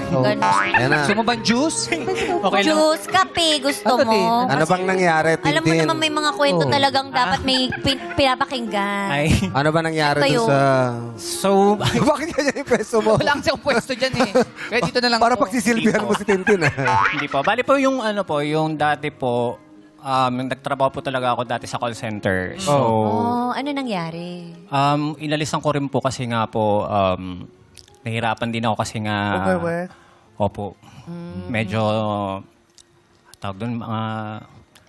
Ganun. Ayan na. Gusto mo bang juice? Okay lang. Juice, kape, gusto Ano mo? din? Ano bang nangyari, Alam mo Tintin? naman may mga kwento Oh. talagang dapat may pinapakinggan. Ay. Ano ba nangyari Ano ba doon yun? sa... So, Bakit ganyan yung peso mo? Wala kasi akong pwesto dyan eh. Kaya dito na lang Para ako. pagsisilbihan mo si Tintin, ah. hindi po. Bali po yung ano po, yung dati po, nagtrabaho po talaga ako dati sa call center. So, Oh, ano nangyari? inalisan ko rin po kasi nga po, nahirapan din ako kasi nga... Overwork? Opo. Medyo, tawag doon, mga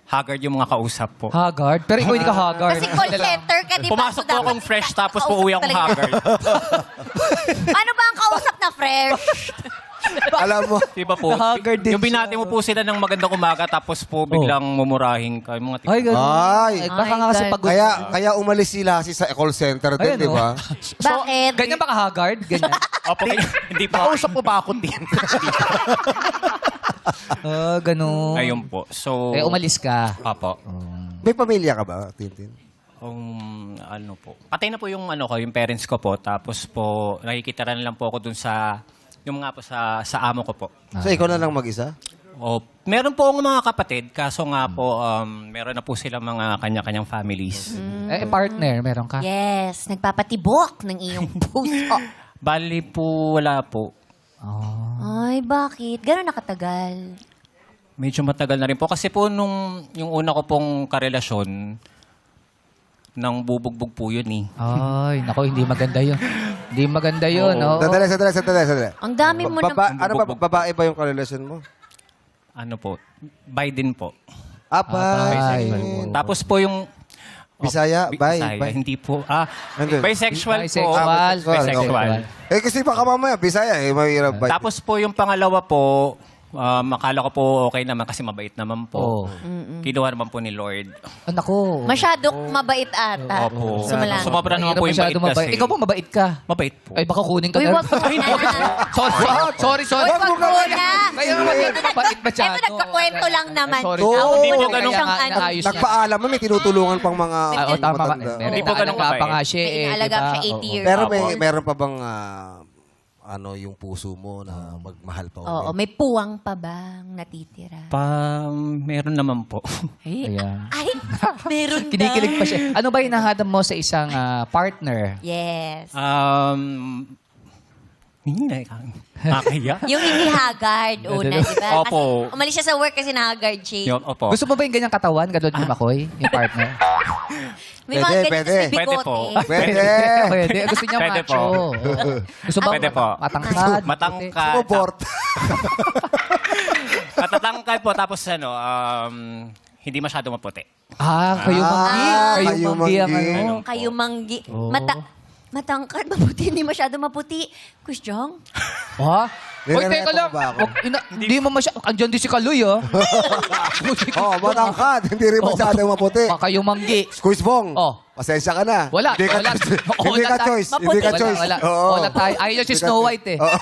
haggard yung mga kausap po. Haggard? Pero ikaw hindi ka haggard. Kasi call center ka, di ba? Pumasok So, po dapat akong fresh tapos kausap po uwi akong talaga. haggard. Ano ba ang kausap na fresh? Alam mo, Di ba po? Haggard din Yung binati mo po sila ng magandang umaga tapos po biglang mumurahin ka. Yung mga Ay, ganun. Ay. Baka nga kasi Ay, pagod. kaya umalis si Lassie sa call center din, Ayan, di oh. ba? Bakit? Ganyan ba ka haggard? Ganyan. Opo, hindi po. Kausap mo ba ako din? Ganun. Ayun po. So, Eh, umalis ka. Opo. May pamilya ka ba, Tintin? Ano po. Patay na po yung ano ko, yung parents ko po. Tapos po, nakikita rin lang po ako dun sa, yung nga po sa amo ko po. So, ikaw na lang mag-isa? O, meron po akong mga kapatid, kaso nga po, meron na po silang mga kanya-kanyang families. Eh, partner, meron ka? Yes, nagpapatibok ng iyong puso. Bali po, wala po. Oh. Ay, bakit? Gano'n nakatagal? Medyo matagal na rin po. Kasi po, yung una ko pong karelasyon, nang bubugbog po yun eh. Ay, nako, hindi maganda yun. Hindi maganda yun, Oo. no? Sandali. Ang dami mo Baba, ng... ano ba, babae ba yung karelasyon mo? Ano po? Biden po. Abay. Tapos po yung... Bisaya? Bisaya. Bye. Hindi po. Ano? Bisexual po. Bisexual. Bisexual. Eh, kasi baka mamaya, Bisaya, eh, mahirap ba? Tapos po yung pangalawa po, akala ko po okay naman kasi mabait naman po. Oo. Kinuha naman po ni Lord. Oh, nako. Masyadong mabait ata. Opo. Sumala. Sumobra naman Mahirap po yung masyado bait kasi. Ikaw po mabait ka. Mabait po. Ay, baka kunin ka Uy, na. wag mo na. Sorry. Uy, wag mo na. Kaya naman yun, mabait masyado. Ito, nagkakwento lang naman. Sorry. Oo. Ako, Hindi wala mo ganun siyang ka- ano. naayos niya. Nagpaalam mo, may tinutulungan pang mga Oo, tama ka. matanda. Meron Hindi po ganun pa kabait. nga siya May eh. inaalaga diba? siya 80 Oo. years Pero old. meron pa bang yung puso mo na magmahal pa Oo, ulit? may puwang pa bang natitira? Meron naman po. Ayan. Ay, meron ka. Kinikilig pa siya. Ano ba hinahanap mo sa isang partner? Yes. Hindi na. Nakakaya. Yung hindi haggard, una, di ba? Opo. Kasi umalis siya sa work kasi na-haggard siya. Opo. Gusto mo ba yung ganyang katawan? Gadod ni Makoy? Yung partner? May mga Pwede, ganito pwede. sa bigote. Pwede po. Pwede. Pwede. Gusto niya Pwede macho. po. Oo. Gusto ba Pwede po. matangkad? Matangkad. Sumobort. Matatangkad po. Tapos hindi masyado maputi. Kayo manggi. Kayo kayo manggi ang manggi. ano. Kayo manggi. Oo. Matangkad, maputi, hindi masyado maputi. Kusyong? Ha? Uy, Nirereto teka lang. mo ba ako? Hindi mo masyado. Andyan din si Kaloy, oh. Oh, matangkad. Hindi rin masyadong maputi. Kayo manggi. Squeeze bong. Oh. Pasensya ka na. Wala. Hindi ka, Wala. hindi Wala ka tayo. choice. Hindi ka Wala, choice. wala. Oo. Wala tayo. Ayaw si Hindi ka Snow choice. White, eh. Oo.